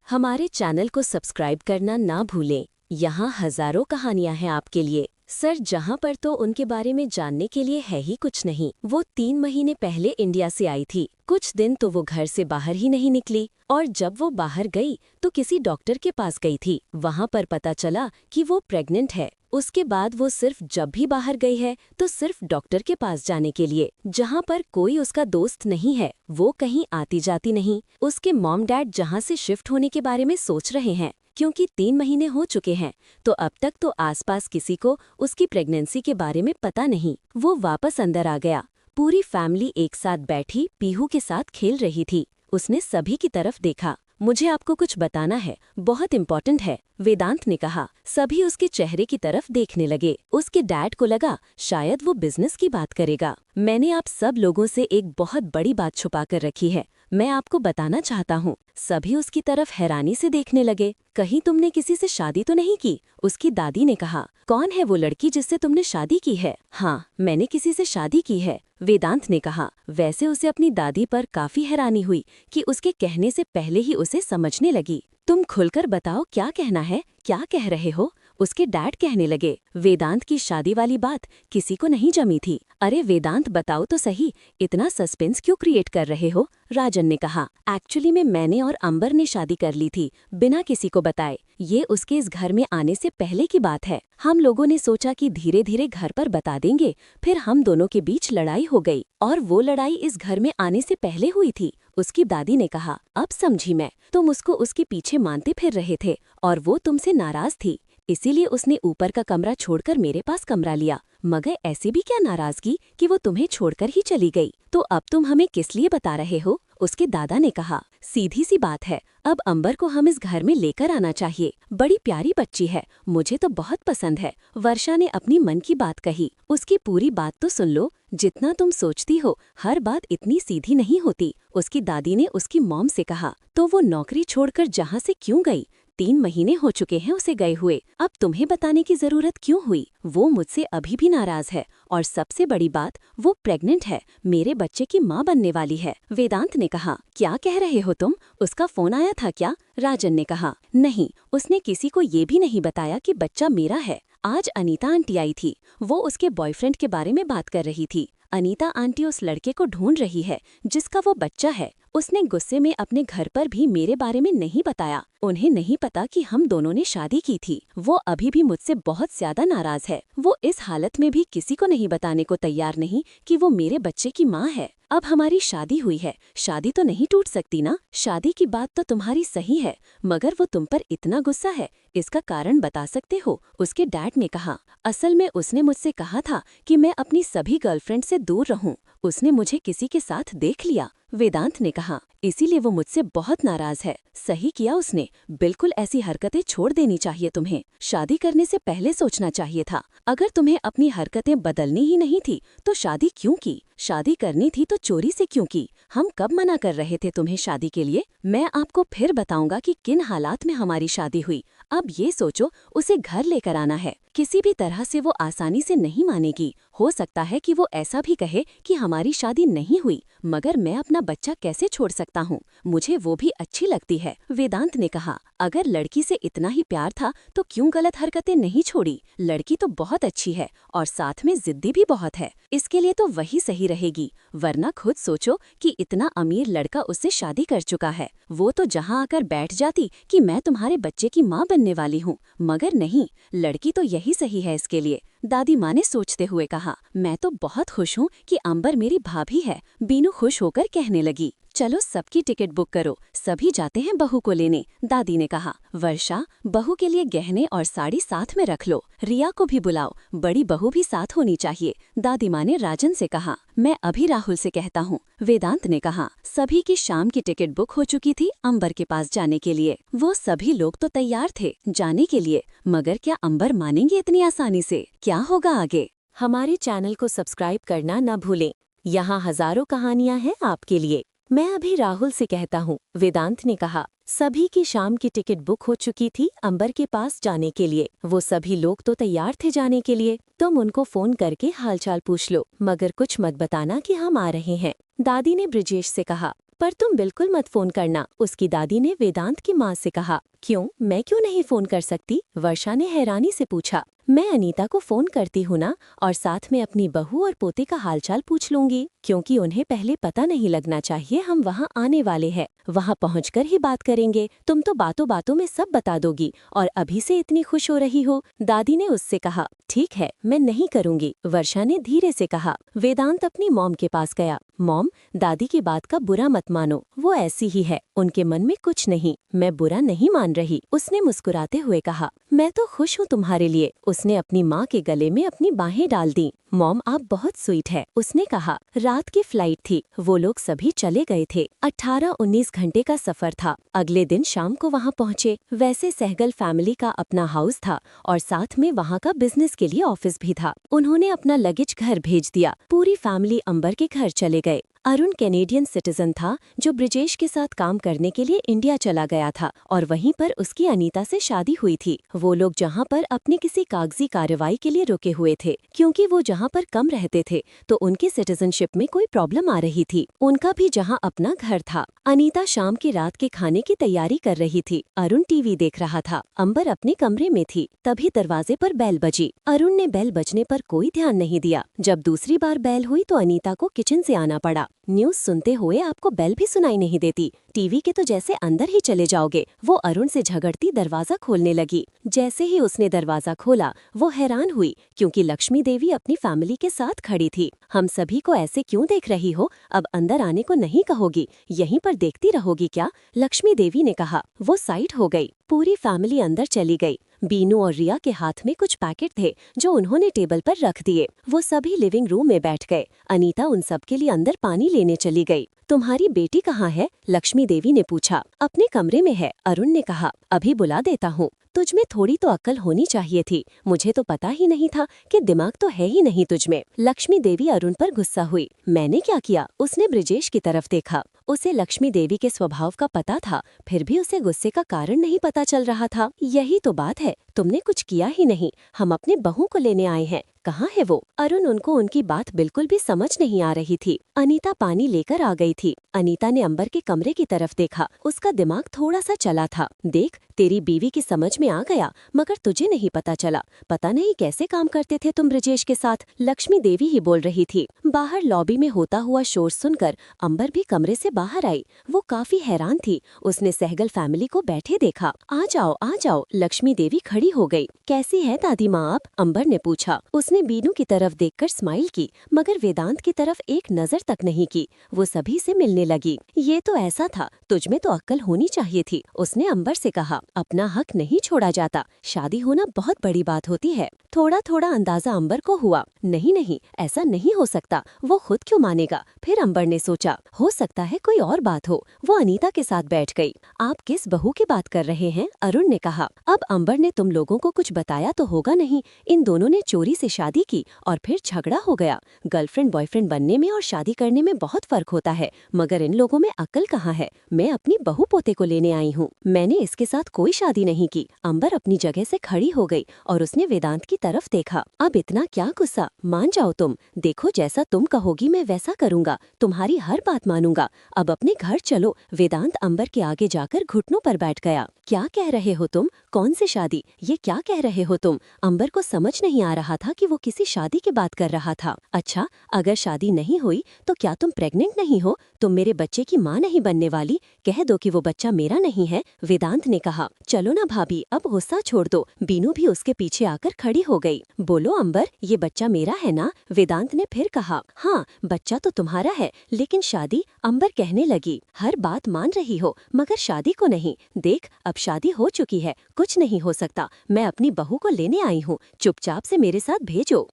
हमारे चैनल को सब्सक्राइब करना ना भूलें। यहाँ हजारों कहानियां हैं आपके लिए। सर जहाँ पर तो उनके बारे में जानने के लिए है ही कुछ नहीं। वो 3 महीने पहले इंडिया से आई थी। कुछ दिन तो वो घर से बाहर ही नहीं निकली और जब वो बाहर गई तो किसी डॉक्टर के पास गई थी। वहाँ पर पता चला कि वो प्रेग्नेंट है। उसके बाद वो सिर्फ जब भी बाहर गई है तो सिर्फ डॉक्टर के पास जाने के लिए, जहाँ पर कोई उसका दोस्त नहीं है। वो कहीं आती जाती नहीं। उसके मॉम डैड जहाँ से शिफ्ट होने के बारे में सोच रहे हैं क्योंकि 3 महीने हो चुके हैं, तो अब तक तो आसपास किसी को उसकी प्रेगनेंसी के बारे में पता नहीं। वो वापस अंदर आ गया। पूरी फैमिली एक साथ बैठी पीहू के साथ खेल रही थी। उसने सभी की तरफ देखा। मुझे आपको कुछ बताना है, बहुत इम्पोर्टेंट है, वेदांत ने कहा। सभी उसके चेहरे की तरफ देखने लगे। उसके डैड को लगा शायद वो बिजनेस की बात करेगा। मैंने आप सब लोगों से एक बहुत बड़ी बात छुपा कर रखी है, मैं आपको बताना चाहता हूँ। सभी उसकी तरफ हैरानी से देखने लगे। कहीं तुमने किसी से शादी तो नहीं की? उसकी दादी ने कहा। कौन है वो लड़की जिससे तुमने शादी की है? हाँ, मैंने किसी से शादी की है, वेदांत ने कहा। वैसे उसे अपनी दादी पर काफी हैरानी हुई कि उसके कहने से पहले ही उसे समझने लगी। तुम खुलकर बताओ क्या कहना है, क्या कह रहे हो? उसके डैड कहने लगे। वेदांत की शादी वाली बात किसी को नहीं जमी थी। अरे वेदांत बताओ तो सही, इतना सस्पेंस क्यों क्रिएट कर रहे हो? राजन ने कहा। एक्चुअली में मैंने और अंबर ने शादी कर ली थी बिना किसी को बताए। ये उसके इस घर में आने से पहले की बात है। हम लोगों ने सोचा कि धीरे धीरे घर पर बता देंगे। फिर हम दोनों के बीच लड़ाई हो गई और वो लड़ाई इस घर में आने से पहले हुई थी। उसकी दादी ने कहा। अब समझी मैं, तुम उसको उसके पीछे मानते फिर रहे थे और वो तुमसे नाराज थी, इसीलिए उसने ऊपर का कमरा छोड़कर मेरे पास कमरा लिया। मगर ऐसी भी क्या नाराजगी कि वो तुम्हें छोड़कर ही चली गई? तो अब तुम हमें किस लिए बता रहे हो? उसके दादा ने कहा। सीधी सी बात है, अब अंबर को हम इस घर में लेकर आना चाहिए। बड़ी प्यारी बच्ची है, मुझे तो बहुत पसंद है। वर्षा ने अपनी मन की बात कही। उसकी पूरी बात तो सुन लो। जितना तुम सोचती हो हर बात इतनी सीधी नहीं होती, उसकी दादी ने उसकी मॉम से कहा। तो वो नौकरी छोड़कर जहाँ से क्यों गई? 3 महीने हो चुके हैं उसे गए हुए, अब तुम्हें बताने की जरूरत क्यों हुई? वो मुझसे अभी भी नाराज है और सबसे बड़ी बात, वो प्रेग्नेंट है, मेरे बच्चे की माँ बनने वाली है। वेदांत ने कहा। क्या कह रहे हो तुम? उसका फोन आया था क्या? राजन ने कहा। नहीं, उसने किसी को ये भी नहीं बताया कि बच्चा मेरा है। आज अनीता आंटी आई थी, वो उसके बॉयफ्रेंड के बारे में बात कर रही थी। अनीता आंटी उस लड़के को ढूंढ रही है जिसका वो बच्चा है। उसने गुस्से में अपने घर पर भी मेरे बारे में नहीं बताया। उन्हें नहीं पता कि हम दोनों ने शादी की थी। वो अभी भी मुझसे बहुत ज्यादा नाराज है। वो इस हालत में भी किसी को नहीं बताने को तैयार नहीं कि वो मेरे बच्चे की माँ है। अब हमारी शादी हुई है, शादी तो नहीं टूट सकती ना? शादी की बात तो तुम्हारी सही है, मगर वो तुम पर इतना गुस्सा है, इसका कारण बता सकते हो? उसके डैड ने कहा। असल में उसने मुझसे कहा था कि मैं अपनी सभी गर्लफ्रेंड से दूर रहूं। उसने मुझे किसी के साथ देख लिया, वेदांत ने कहा। इसीलिए वो मुझसे बहुत नाराज है। सही किया उसने, बिल्कुल ऐसी हरकतें छोड़ देनी चाहिए तुम्हें। शादी करने से पहले सोचना चाहिए था। अगर तुम्हें अपनी हरकतें बदलनी ही नहीं थी तो शादी क्यों की? शादी करनी थी तो चोरी से क्यों की? हम कब मना कर रहे थे तुम्हें शादी के लिए? मैं आपको फिर बताऊंगा कि किन हालात में हमारी शादी हुई। अब ये सोचो, उसे घर लेकर आना है। किसी भी तरह से वो आसानी से नहीं मानेगी। हो सकता है कि वो ऐसा भी कहे कि हमारी शादी नहीं हुई, मगर मैं अपना बच्चा कैसे छोड़ सकता हूँ? मुझे वो भी अच्छी लगती है, वेदांत ने कहा। अगर लड़की से इतना ही प्यार था तो क्यों गलत हरकतें नहीं छोड़ी? लड़की तो बहुत अच्छी है और साथ में जिद्दी भी बहुत है। इसके लिए तो वही सही रहेगी। वरना खुद सोचो कि इतना अमीर लड़का उससे शादी कर चुका है। वो तो जहाँ आकर बैठ जाती कि मैं तुम्हारे बच्चे की माँ बनने वाली हूँ, मगर नहीं, लड़की तो यही सही है इसके लिए। दादी माँ ने सोचते हुए कहा। मैं तो बहुत खुश हूँ कि अंबर मेरी भाभी है, बीनू खुश होकर कहने लगी। चलो सबकी टिकट बुक करो, सभी जाते हैं बहू को लेने, दादी ने कहा। वर्षा, बहू के लिए गहने और साड़ी साथ में रख लो। रिया को भी बुलाओ, बड़ी बहू भी साथ होनी चाहिए, दादी माँ ने राजन से कहा। मैं अभी राहुल से कहता हूँ, वेदांत ने कहा। सभी की शाम की टिकट बुक हो चुकी थी अंबर के पास जाने के लिए। वो सभी लोग तो तैयार थे जाने के लिए, मगर क्या अंबर मानेंगे इतनी आसानी से? क्या होगा आगे? हमारे चैनल को सब्सक्राइब करना न भूलें। यहाँ हजारों कहानियाँ हैं आपके लिए। मैं अभी राहुल से कहता हूँ, वेदांत ने कहा। सभी की शाम की टिकट बुक हो चुकी थी अंबर के पास जाने के लिए। वो सभी लोग तो तैयार थे जाने के लिए। तुम उनको फोन करके हालचाल पूछ लो, मगर कुछ मत बताना कि हम आ रहे हैं, दादी ने ब्रिजेश से कहा। पर तुम बिल्कुल मत फोन करना, उसकी दादी ने वेदांत की माँ से कहा। क्यों, मैं क्यों नहीं फोन कर सकती? वर्षा ने हैरानी से पूछा। मैं अनीता को फोन करती हूँ ना, और साथ में अपनी बहू और पोते का हालचाल पूछ लूंगी, क्योंकि उन्हें पहले पता नहीं लगना चाहिए हम वहाँ आने वाले हैं। वहाँ पहुँचकर ही बात करेंगे। तुम तो बातों बातों में सब बता दोगी, और अभी से इतनी खुश हो रही हो। दादी ने उससे कहा। ठीक है, मैं नहीं करूँगी, वर्षा ने धीरे से कहा। वेदांत अपनी मॉम के पास गया। मॉम, दादी की बात का बुरा मत मानो, वो ऐसी ही है, उनके मन में कुछ नहीं, मैं बुरा नहीं मान रही, उसने मुस्कुराते हुए कहा। मैं तो खुश हूँ तुम्हारे लिए। उसने अपनी माँ के गले में अपनी बाहें डाल दी। मॉम, आप बहुत स्वीट है, उसने कहा। रात की फ्लाइट थी, वो लोग सभी चले गए थे। 18-19 घंटे का सफर था। अगले दिन शाम को वहाँ पहुँचे। वैसे सहगल फैमिली का अपना हाउस था, और साथ में वहाँ का बिजनेस के लिए ऑफिस भी था। उन्होंने अपना लगेज घर भेज दिया। पूरी फैमिली अंबर के घर चले गए। अरुण कैनेडियन सिटीजन था, जो ब्रिजेश के साथ काम करने के लिए इंडिया चला गया था, और वहीं पर उसकी अनीता से शादी हुई थी। वो लोग जहाँ पर अपनी किसी कागजी कार्रवाई के लिए रुके हुए थे, क्योंकि वो जहाँ पर कम रहते थे तो उनकी सिटीजनशिप में कोई प्रॉब्लम आ रही थी। उनका भी जहाँ अपना घर था। अनीता शाम की रात के खाने की तैयारी कर रही थी। अरुण टीवी देख रहा था। अंबर अपने कमरे में थी। तभी दरवाजे पर बेल बजी। अरुण ने बेल बजने पर कोई ध्यान नहीं दिया। जब दूसरी बार बेल हुई तो अनीता को किचन से आना पड़ा। न्यूज़ सुनते हुए आपको बेल भी सुनाई नहीं देती, टीवी के तो जैसे अंदर ही चले जाओगे। वो अरुण से झगड़ती दरवाजा खोलने लगी। जैसे ही उसने दरवाजा खोला, वो हैरान हुई, क्योंकि लक्ष्मी देवी अपनी फैमिली के साथ खड़ी थी। हम सभी को ऐसे क्यों देख रही हो? अब अंदर आने को नहीं कहोगी, यहीं पर देखती रहोगी क्या? लक्ष्मी देवी ने कहा। वो साइड हो गई। पूरी फैमिली अंदर चली गई। बीनू और रिया के हाथ में कुछ पैकेट थे, जो उन्होंने टेबल पर रख दिए। वो सभी लिविंग रूम में बैठ गए। अनीता उन सब के लिए अंदर पानी लेने चली गई। तुम्हारी बेटी कहाँ है? लक्ष्मी देवी ने पूछा। अपने कमरे में है, अरुण ने कहा। अभी बुला देता हूँ। तुझमें थोड़ी तो अक्ल होनी चाहिए थी, मुझे तो पता ही नहीं था कि दिमाग तो है ही नहीं तुझमें। लक्ष्मी देवी अरुण पर गुस्सा हुई। मैंने क्या किया? उसने ब्रिजेश की तरफ देखा। उसे लक्ष्मी देवी के स्वभाव का पता था, फिर भी उसे गुस्से का कारण नहीं पता चल रहा था। यही तो बात है, तुमने कुछ किया ही नहीं। हम अपने बहू को लेने आए हैं, कहाँ है वो? अरुण उनको उनकी बात बिल्कुल भी समझ नहीं आ रही थी। अनीता पानी लेकर आ गई थी। अनीता ने अंबर के कमरे की तरफ देखा। उसका दिमाग थोड़ा सा चला था। देख, तेरी बीवी की समझ में आ गया, मगर तुझे नहीं पता चला। पता नहीं कैसे काम करते थे तुम ब्रिजेश के साथ। लक्ष्मी देवी ही बोल रही थी। बाहर लॉबी में होता हुआ शोर सुनकर अंबर भी कमरे से बाहर आई। वो काफी हैरान थी। उसने सहगल फैमिली को बैठे देखा। आ जाओ आ जाओ, लक्ष्मी देवी खड़ी हो गई। कैसी है दादी माँ आप? अंबर ने पूछा। उसने बीनू की तरफ देखकर स्माइल की, मगर वेदांत की तरफ एक नजर तक नहीं की। वो सभी से मिलने लगी। ये तो ऐसा था, तुझमें तो अक्ल होनी चाहिए थी, उसने अंबर से कहा। अपना हक नहीं छोड़ा जाता, शादी होना बहुत बड़ी बात होती है। थोड़ा थोड़ा अंदाजा अंबर को हुआ। नहीं नहीं, ऐसा नहीं हो सकता, वो खुद क्यों मानेगा? फिर अंबर ने सोचा, हो सकता है कोई और बात हो। वो अनीता के साथ बैठ गई। आप किस बहू की बात कर रहे हैं? अरुण ने कहा। अब अंबर ने तुम लोगों को कुछ बताया तो होगा नहीं, इन दोनों ने चोरी से शादी की और फिर झगड़ा हो गया। गर्लफ्रेंड बॉयफ्रेंड बनने में और शादी करने में बहुत फर्क होता है, मगर इन लोगों में अक्ल कहाँ है? मैं अपनी बहू पोते को लेने आई हूँ, मैंने इसके साथ कोई शादी नहीं की। अंबर अपनी जगह से खड़ी हो गई और उसने वेदांत की तरफ देखा। अब इतना क्या गुस्सा? मान जाओ तुम। देखो, जैसा तुम कहोगी मैं वैसा करूँगा, तुम्हारी हर बात मानूंगा। अब अपने घर चलो। वेदांत अंबर के आगे जाकर घुटनों पर बैठ गया। क्या कह रहे हो तुम? कौन सी शादी? ये क्या कह रहे हो तुम? अंबर को समझ नहीं आ रहा था कि वो किसी शादी की बात कर रहा था। अच्छा, अगर शादी नहीं हुई तो क्या तुम प्रेग्नेंट नहीं हो? तुम मेरे बच्चे की माँ नहीं बनने वाली? कह दो कि वो बच्चा मेरा नहीं है, वेदांत ने कहा। चलो ना भाभी, अब गुस्सा छोड़ दो। बीनू भी उसके पीछे आकर खड़ी हो गई। बोलो अंबर, ये बच्चा मेरा है ना? वेदांत ने फिर कहा। हाँ, बच्चा तो तुम्हारा है, लेकिन शादी? अंबर कहने लगी। हर बात मान रही हो, मगर शादी को नहीं। देख, अब शादी हो चुकी है, कुछ नहीं हो सकता। मैं अपनी बहू को लेने आई हूँ, चुपचाप से मेरे साथ भेजो।